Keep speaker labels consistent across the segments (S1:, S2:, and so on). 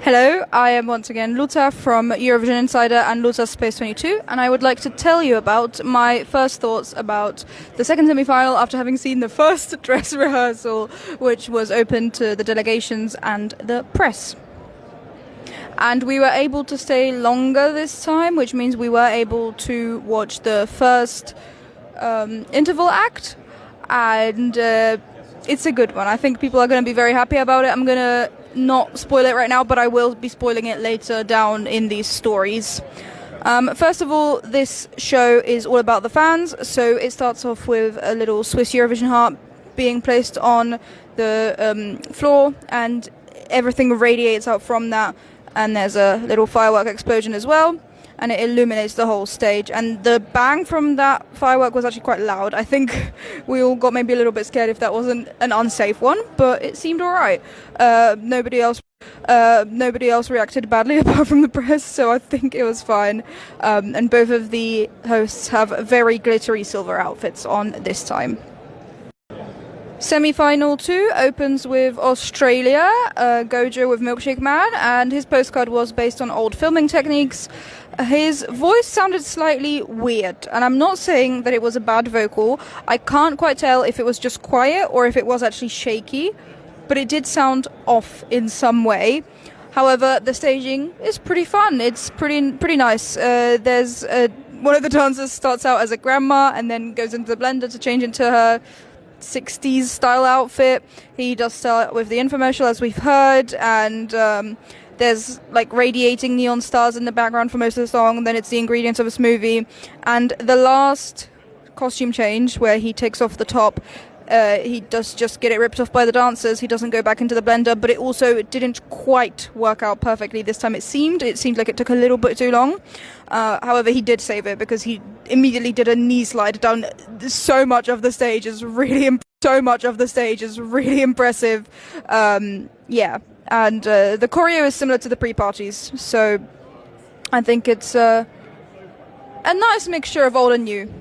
S1: Hello, I am once again Luta from Eurovision Insider and Luta Space 22, and I would like to tell you about my first thoughts about the second semi-final after having seen the first dress rehearsal, which was open to the delegations and the press. And we were able to stay longer this time, which means we were able to watch the first interval act, and it's a good one. I think people are going to be very happy about it. I'm going to not spoil it right now, but I will be spoiling it later down in these stories. First of all, this show is all about the fans, so it starts off with a little Swiss Eurovision harp being placed on the floor, and everything radiates out from that, and there's a little firework explosion as well, and it illuminates the whole stage. And the bang from that firework was actually quite loud. I think we all got maybe a little bit scared if that wasn't an unsafe one, but it seemed alright. Nobody else reacted badly apart from the press, so I think it was fine. And both of the hosts have very glittery silver outfits on this time. Semi-final 2 opens with Australia, Gojo with Milkshake Man, and his postcard was based on old filming techniques. His voice sounded slightly weird, and I'm not saying that it was a bad vocal. I can't quite tell if it was just quiet or if it was actually shaky, but it did sound off in some way. However, the staging is pretty fun. It's pretty nice. There's one of the dancers starts out as a grandma and then goes into the blender to change into her 60s style outfit. He does start with the infomercial, as we've heard, and there's like radiating neon stars in the background for most of the song, and then it's the ingredients of a smoothie. And the last costume change, where he takes off the top, he does just get it ripped off by the dancers. He doesn't go back into the blender, but it also didn't quite work out perfectly this time. It seemed like it took a little bit too long. However, he did save it because he immediately did a knee slide down. So much of the stage is really impressive. Yeah, and the choreo is similar to the pre-parties, so I think it's a nice mixture of old and new.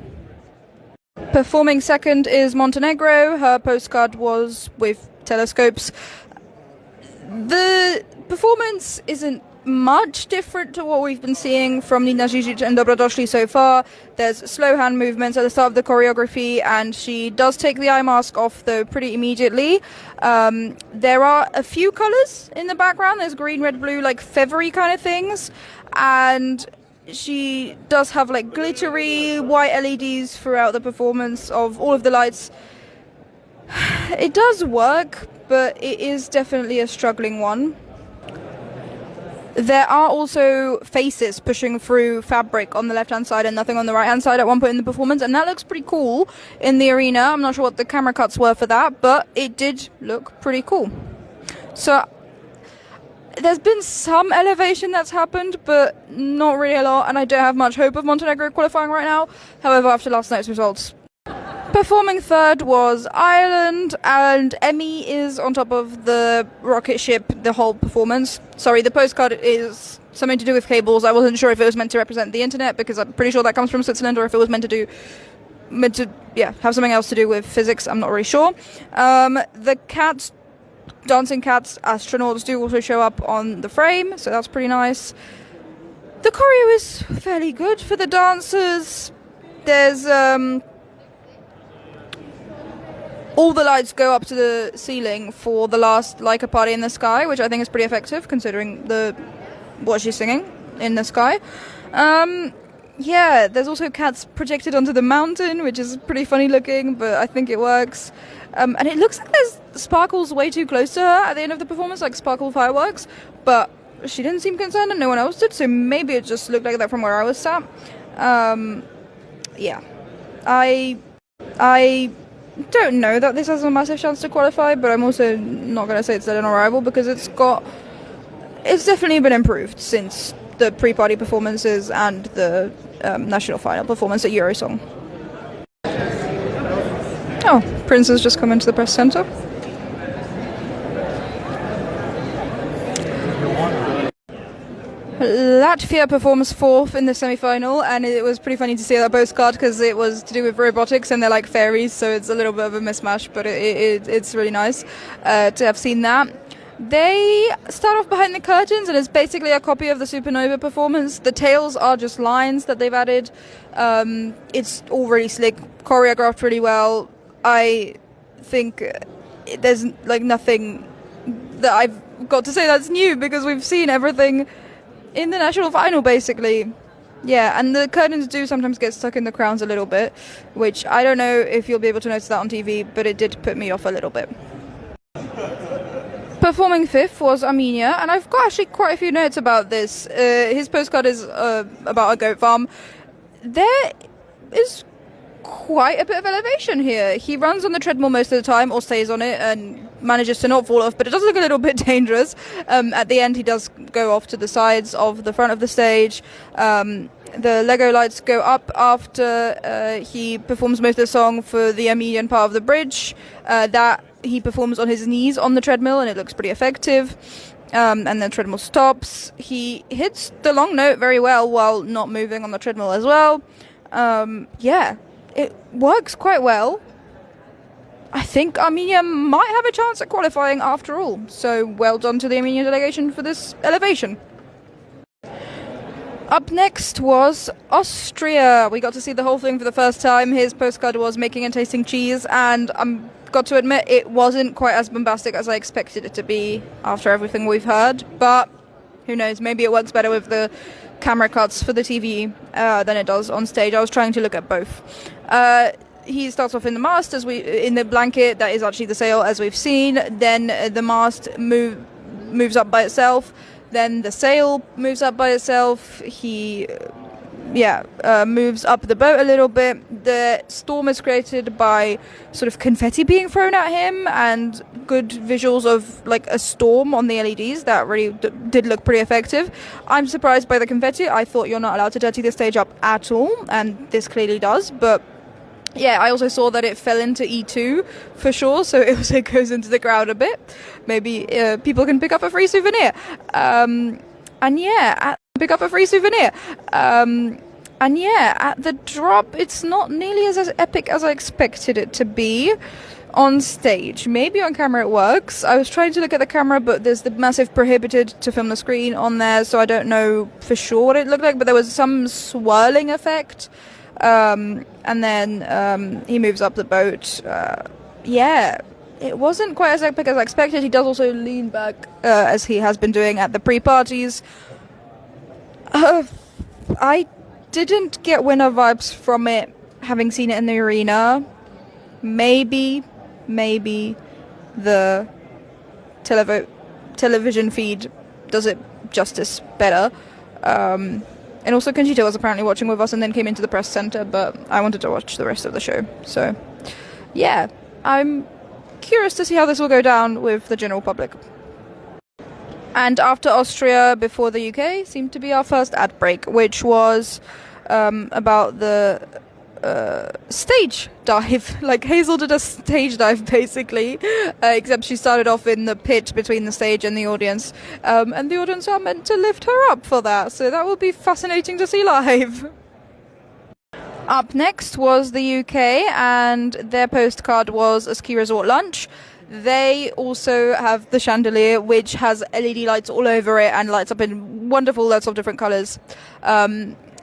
S1: Performing second is Montenegro. Her postcard was with telescopes. The performance isn't much different to what we've been seeing from Nina Žižić and Dobrodošli so far. There's slow hand movements at the start of the choreography, and she does take the eye mask off, though, pretty immediately. There are a few colours in the background. There's green, red, blue, like feathery kind of things, and she does have like glittery white LEDs throughout the performance of all of the lights. It does work, but it is definitely a struggling one. There are also faces pushing through fabric on the left-hand side and nothing on the right-hand side at one point in the performance, and that looks pretty cool in the arena. I'm not sure what the camera cuts were for that, but it did look pretty cool. So there's been some elevation that's happened, but not really a lot, and I don't have much hope of Montenegro qualifying right now. However, after last night's results. Performing third was Ireland, and Emmy is on top of the rocket ship the whole performance. Sorry, the postcard is something to do with cables. I wasn't sure if it was meant to represent the internet, because I'm pretty sure that comes from Switzerland, or if it was meant to have something else to do with physics. I'm not really sure. The cats, dancing cats, astronauts do also show up on the frame, so that's pretty nice. The choreo is fairly good for the dancers. There's all the lights go up to the ceiling for the last Like a Party in the Sky, which I think is pretty effective considering what she's singing in the sky. Yeah, there's also cats projected onto the mountain, which is pretty funny looking, but I think it works. And it looks like there's sparkles way too close to her at the end of the performance, like sparkle fireworks, but she didn't seem concerned and no one else did, so maybe it just looked like that from where I was sat. Yeah. I don't know that this has a massive chance to qualify, but I'm also not going to say it's dead on arrival, because it's definitely been improved since the pre-party performances and the national final performance at Eurosong. Oh, Prince has just come into the press centre. Latvia performs fourth in the semi-final, and it was pretty funny to see that postcard because it was to do with robotics and they're like fairies, so it's a little bit of a mismatch, but it's really nice to have seen that. They start off behind the curtains, and it's basically a copy of the Supernova performance. The tails are just lines that they've added. It's all really slick, choreographed really well. I think there's like nothing that I've got to say that's new, because we've seen everything in the national final, basically. Yeah, and the curtains do sometimes get stuck in the crowns a little bit, which I don't know if you'll be able to notice that on TV, but it did put me off a little bit. Performing fifth was Armenia, and I've got actually quite a few notes about this. His postcard is about a goat farm. There is quite a bit of elevation here. He runs on the treadmill most of the time, or stays on it, and manages to not fall off, but it does look a little bit dangerous. At the end, he does go off to the sides of the front of the stage. The Lego lights go up after he performs most of the song for the Armenian part of the bridge. That he performs on his knees on the treadmill, and it looks pretty effective. And the treadmill stops. He hits the long note very well while not moving on the treadmill as well. Yeah, it works quite well. I think Armenia might have a chance at qualifying after all. So well done to the Armenian delegation for this elevation. Up next was Austria. We got to see the whole thing for the first time. His postcard was making and tasting cheese, and got to admit it wasn't quite as bombastic as I expected it to be after everything we've heard, but who knows, maybe it works better with the camera cuts for the TV than it does on stage. I was trying to look at both. He starts off in the mast, in the blanket that is actually the sail, as we've seen. Then the mast moves up by itself. Then the sail moves up by itself. He moves up the boat a little bit. The storm is created by sort of confetti being thrown at him, and good visuals of like a storm on the LEDs that really did look pretty effective. I'm surprised by the confetti. I thought you're not allowed to dirty the stage up at all, and this clearly does. But yeah, I also saw that it fell into E2 for sure, so it also goes into the crowd a bit. Maybe people can pick up a free souvenir. Pick up a free souvenir. At the drop, it's not nearly as epic as I expected it to be on stage. Maybe on camera it works. I was trying to look at the camera, but there's the massive prohibited to film the screen on there, so I don't know for sure what it looked like, but there was some swirling effect. And then he moves up the boat. It wasn't quite as epic as I expected. He does also lean back, as he has been doing at the pre-parties. I didn't get winner vibes from it, having seen it in the arena. Maybe the television feed does it justice better. And also Conchita was apparently watching with us and then came into the press center, but I wanted to watch the rest of the show. So, yeah, I'm curious to see how this will go down with the general public. And after Austria, before the UK, seemed to be our first ad break, which was about the stage dive. Like, Hazel did a stage dive, basically, except she started off in the pit between the stage and the audience. And the audience are meant to lift her up for that, so that will be fascinating to see live. Up next was the UK, and their postcard was a ski resort lunch. They also have the chandelier, which has LED lights all over it and lights up in wonderful lots of different colours.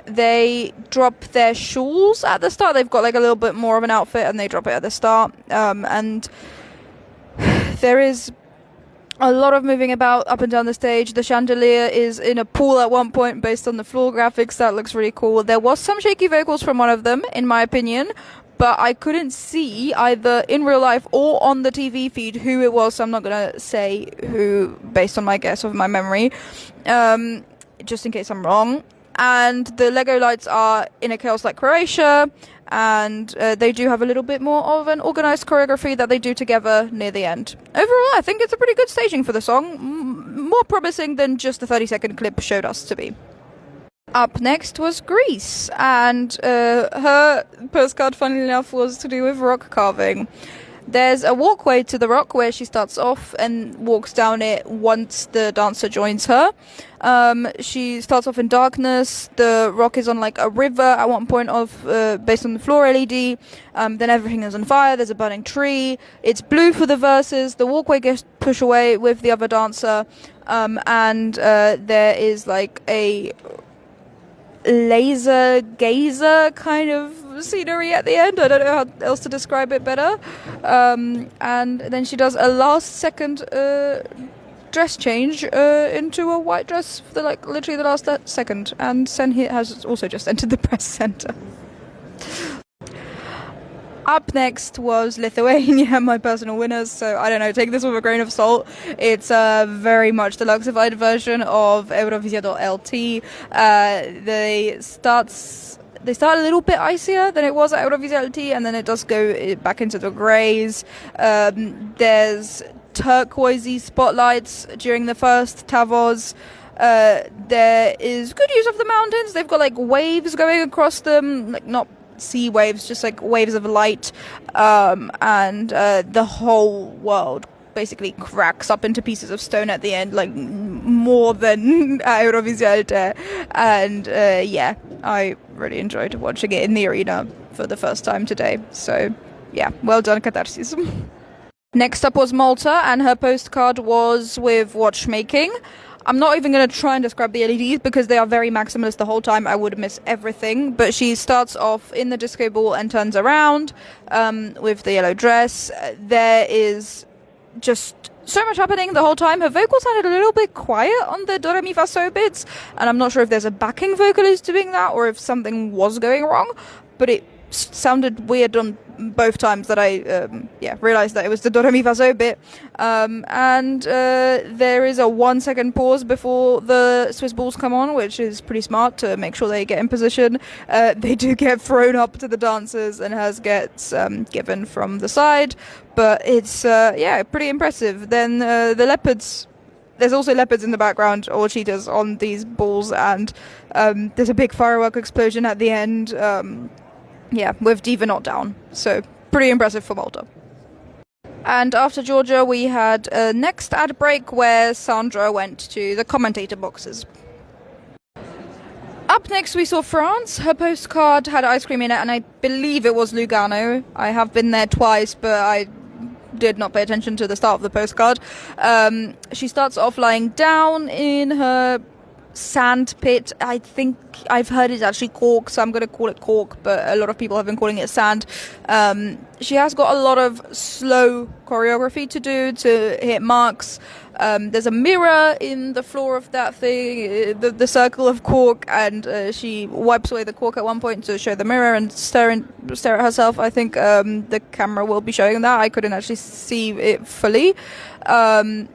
S1: They drop their shawls at the start. They've got like a little bit more of an outfit, and they drop it at the start. And there is a lot of moving about up and down the stage. The chandelier is in a pool at one point based on the floor graphics. That looks really cool. There was some shaky vocals from one of them, in my opinion, but I couldn't see either in real life or on the TV feed who it was, so I'm not going to say who based on my guess of my memory, just in case I'm wrong. And the Lego lights are in a chaos like Croatia, and they do have a little bit more of an organised choreography that they do together near the end. Overall, I think it's a pretty good staging for the song, more promising than just the 30-second clip showed us to be. Up next was Greece, and her postcard, funnily enough, was to do with rock carving. There's a walkway to the rock where she starts off and walks down it once the dancer joins her. She starts off in darkness. The rock is on like a river at one point based on the floor LED. Then everything is on fire. There's a burning tree. It's blue for the verses. The walkway gets pushed away with the other dancer. And there is like a laser gazer kind of scenery at the end. I don't know how else to describe it better. And then she does a last second dress change into a white dress for literally the last second. And Senhit has also just entered the press center. Up next was Lithuania, my personal winners, so I don't know, take this with a grain of salt. It's very much the luxified version of Eurovision.lt. They start a little bit icier than it was at Eurovision.lt, and then it does go back into the greys. There's turquoisey spotlights during the first Tavos. There is good use of the mountains. They've got like waves going across them, like not sea waves, just like waves of light, and the whole world basically cracks up into pieces of stone at the end, like more than Eurovision. And yeah, I really enjoyed watching it in the arena for the first time today. So yeah, well done, Catharsis. Next up was Malta, and her postcard was with watchmaking. I'm not even going to try and describe the LEDs because they are very maximalist the whole time. I would miss everything. But she starts off in the disco ball and turns around with the yellow dress. There is just so much happening the whole time. Her vocals sounded a little bit quiet on the Do Re Mi Fa So bits, and I'm not sure if there's a backing vocalist doing that or if something was going wrong, but it sounded weird on both times that I realized that it was the Do Re Mi Fa So bit. And there is a 1 second pause before the Swiss balls come on, which is pretty smart to make sure they get in position. They do get thrown up to the dancers, and hers gets given from the side, but it's pretty impressive. Then the leopards, there's also leopards in the background, or cheetahs on these balls, and there's a big firework explosion at the end. With Diva not down. So, pretty impressive for Malta. And after Georgia, we had a next ad break where Sandra went to the commentator boxes. Up next, we saw France. Her postcard had ice cream in it, and I believe it was Lugano. I have been there twice, but I did not pay attention to the start of the postcard. She starts off lying down in her sand pit. I think I've heard it's actually cork, so I'm going to call it cork, but a lot of people have been calling it sand. She has got a lot of slow choreography to do to hit marks. There's a mirror in the floor of that thing, the circle of cork, and she wipes away the cork at one point to show the mirror and stare at herself. I think the camera will be showing that. I couldn't actually see it fully. The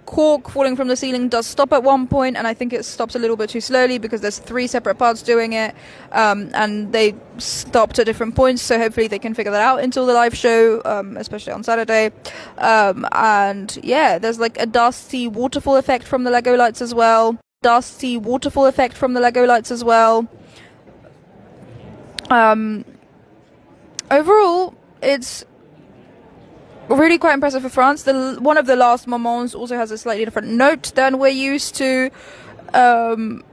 S1: cork falling from the ceiling does stop at one point, and I think it stops a little bit too slowly because there's 3 separate parts doing it, and they stopped at different points, so hopefully they can figure that out until the live show, especially on Saturday. There's like a dusty waterfall effect from the Lego lights as well. Overall, it's really quite impressive for France. One of the last moments also has a slightly different note than we're used to. And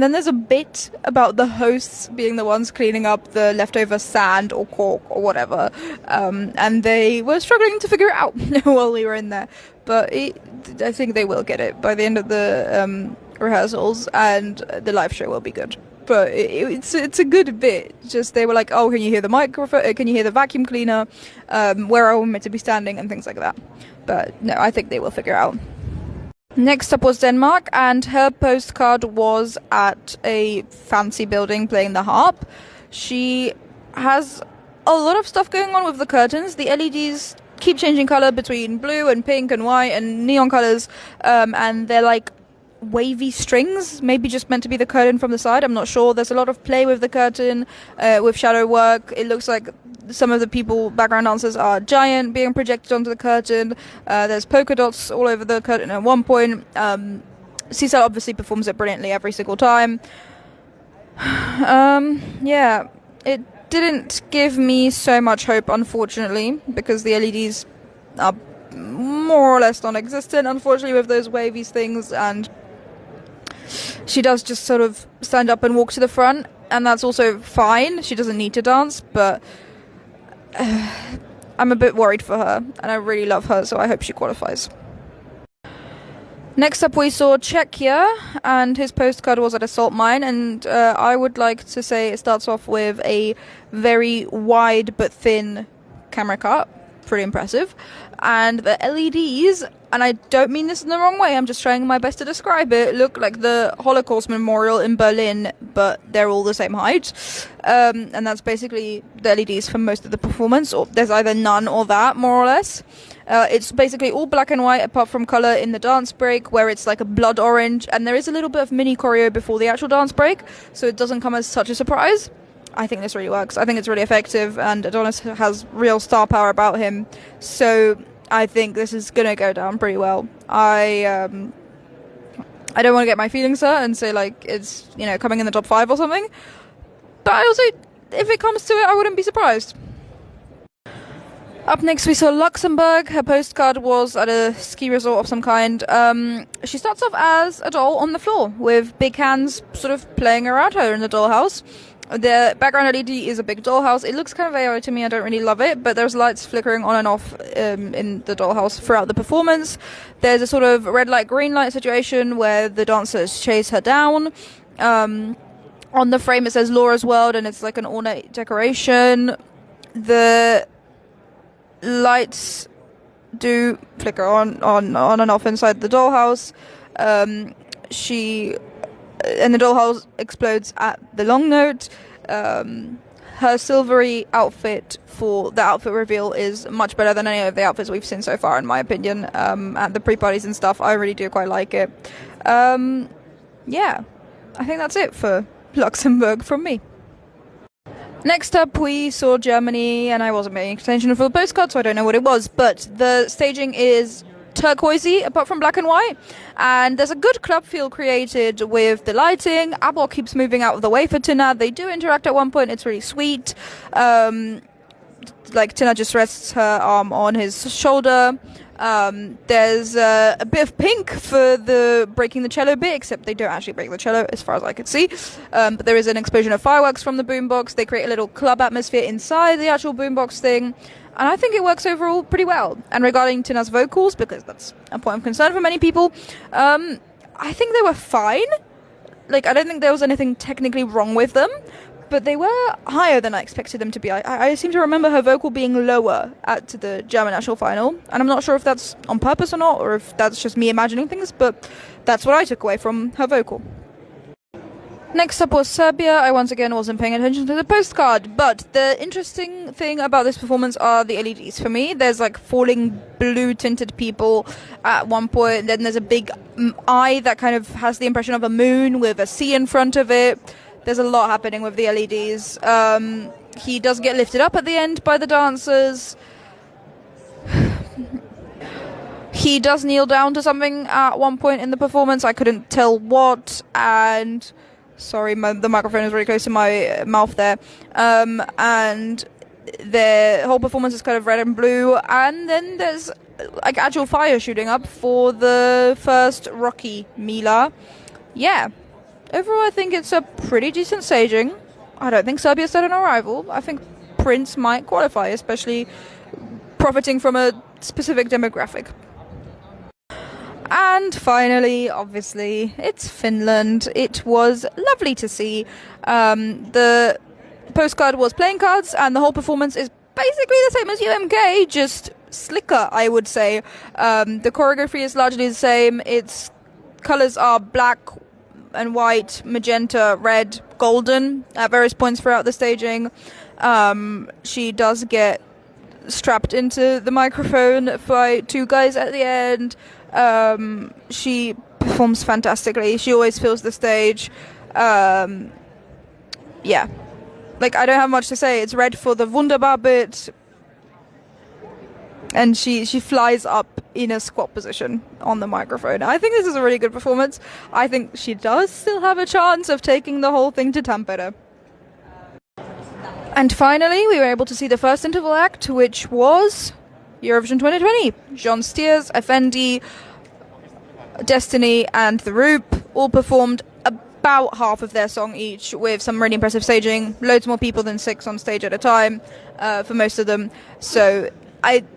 S1: then there's a bit about the hosts being the ones cleaning up the leftover sand or cork or whatever. And they were struggling to figure it out while we were in there. But I think they will get it by the end of the rehearsals, and the live show will be good. But it's a good bit. Just they were like, oh, can you hear the microphone? Can you hear the vacuum cleaner? Where are we meant to be standing and things like that. But no, I think they will figure out. Next up was Denmark, and her postcard was at a fancy building playing the harp. She has a lot of stuff going on with the curtains. The LEDs keep changing color between blue and pink and white and neon colors, and they're like wavy strings, maybe just meant to be the curtain from the side. I'm not sure. There's a lot of play with the curtain, with shadow work. It looks like some of the background dancers are giant being projected onto the curtain. There's polka dots all over the curtain at one point. Cecil obviously performs it brilliantly every single time. It didn't give me so much hope, unfortunately, because the LEDs are more or less non-existent, unfortunately, with those wavy things, and she does just sort of stand up and walk to the front, and that's also fine. She doesn't need to dance, but I'm a bit worried for her, and I really love her, so I hope she qualifies. Next up we saw Czechia, and his postcard was at a salt mine, and I would like to say it starts off with a very wide but thin camera cut. Pretty impressive. And the LEDs, and I don't mean this in the wrong way, I'm just trying my best to describe it, look like the Holocaust Memorial in Berlin, but they're all the same height. And that's basically the LEDs for most of the performance, or there's either none or that, more or less. It's basically all black and white apart from colour in the dance break, where it's like a blood orange, and there is a little bit of mini choreo before the actual dance break, so it doesn't come as such a surprise. I think this really works. I think it's really effective, and Adonis has real star power about him, so I think this is going to go down pretty well. I don't want to get my feelings hurt and say, like, it's, you know, coming in the top 5 or something, but I also, if it comes to it, I wouldn't be surprised. Up next we saw Luxembourg. Her postcard was at a ski resort of some kind. She starts off as a doll on the floor, with big hands sort of playing around her in the dollhouse. The background LED is a big dollhouse. It looks kind of AI to me. I don't really love it, but there's lights flickering on and off in the dollhouse throughout the performance. There's a sort of red light, green light situation where the dancers chase her down. On the frame it says Laura's World, and it's like an ornate decoration. The lights do flicker on and off inside the dollhouse. And the dollhouse explodes at the long note. Her silvery outfit for the outfit reveal is much better than any of the outfits we've seen so far, in my opinion. At the pre-parties and stuff, I really do quite like it. Yeah, I think that's it for Luxembourg from me. Next up, we saw Germany, and I wasn't paying attention for the postcard, so I don't know what it was, but the staging is turquoisey, apart from black and white, and there's a good club feel created with the lighting. Abor keeps moving out of the way for Tina. They do interact at one point. It's really sweet. Like, Tina just rests her arm on his shoulder. There's a bit of pink for the breaking the cello bit, except they don't actually break the cello as far as I could see. But there is an explosion of fireworks from the boombox. They create a little club atmosphere inside the actual boombox thing, and I think it works overall pretty well. And regarding Tina's vocals, because that's a point of concern for many people, I think they were fine. Like, I don't think there was anything technically wrong with them, but they were higher than I expected them to be. I seem to remember her vocal being lower at the German national final, and I'm not sure if that's on purpose or not, or if that's just me imagining things, but that's what I took away from her vocal. Next up was Serbia. I once again wasn't paying attention to the postcard, but the interesting thing about this performance are the LEDs for me. There's like falling blue tinted people at one point, and then there's a big eye that kind of has the impression of a moon with a sea in front of it. There's a lot happening with the LEDs. He does get lifted up at the end by the dancers. He does kneel down to something at one point in the performance. I couldn't tell what, and sorry, the microphone is really close to my mouth there. And the whole performance is kind of red and blue, and then there's like actual fire shooting up for the first Rocky Mila. Yeah. Overall, I think it's a pretty decent staging. I don't think Serbia's dead on arrival. I think Prince might qualify, especially profiting from a specific demographic. And finally, obviously, it's Finland. It was lovely to see. The postcard was playing cards, and the whole performance is basically the same as UMK, just slicker, I would say. The choreography is largely the same. Its colours are black and white, magenta, red, golden at various points throughout the staging. She does get strapped into the microphone by two guys at the end. She performs fantastically. She always fills the stage. Yeah. Like, I don't have much to say. It's red for the Wunderbar bit. And she flies up in a squat position on the microphone. I think this is a really good performance. I think she does still have a chance of taking the whole thing to Tampere. And finally, we were able to see the first interval act, which was Eurovision 2020. Jean Stiers, Effendi, Destiny, and The Roop all performed about half of their song each, with some really impressive staging. Loads more people than 6 on stage at a time for most of them. So,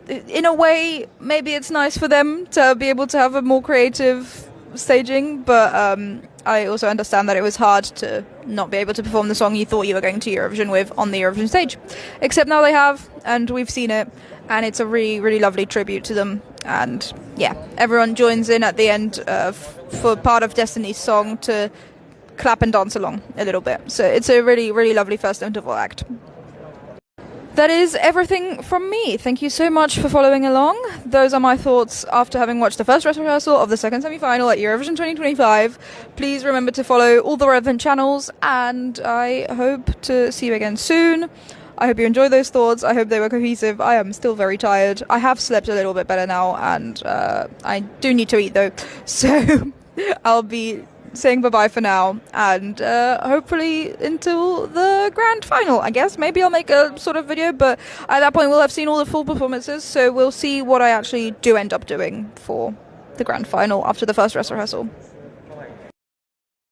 S1: in a way, maybe it's nice for them to be able to have a more creative staging, but I also understand that it was hard to not be able to perform the song you thought you were going to Eurovision with on the Eurovision stage. Except now they have, and we've seen it, and it's a really, really lovely tribute to them. And yeah, everyone joins in at the end for part of Destiny's song to clap and dance along a little bit. So it's a really, really lovely first interval act. That is everything from me. Thank you so much for following along. Those are my thoughts after having watched the first dress rehearsal of the second semi-final at Eurovision 2025. Please remember to follow all the relevant channels, and I hope to see you again soon. I hope you enjoyed those thoughts. I hope they were cohesive. I am still very tired. I have slept a little bit better now, and I do need to eat though. So I'll be saying bye-bye for now, and hopefully until the grand final, I guess. Maybe I'll make a sort of video, but at that point we'll have seen all the full performances, so we'll see what I actually do end up doing for the grand final after the first dress rehearsal.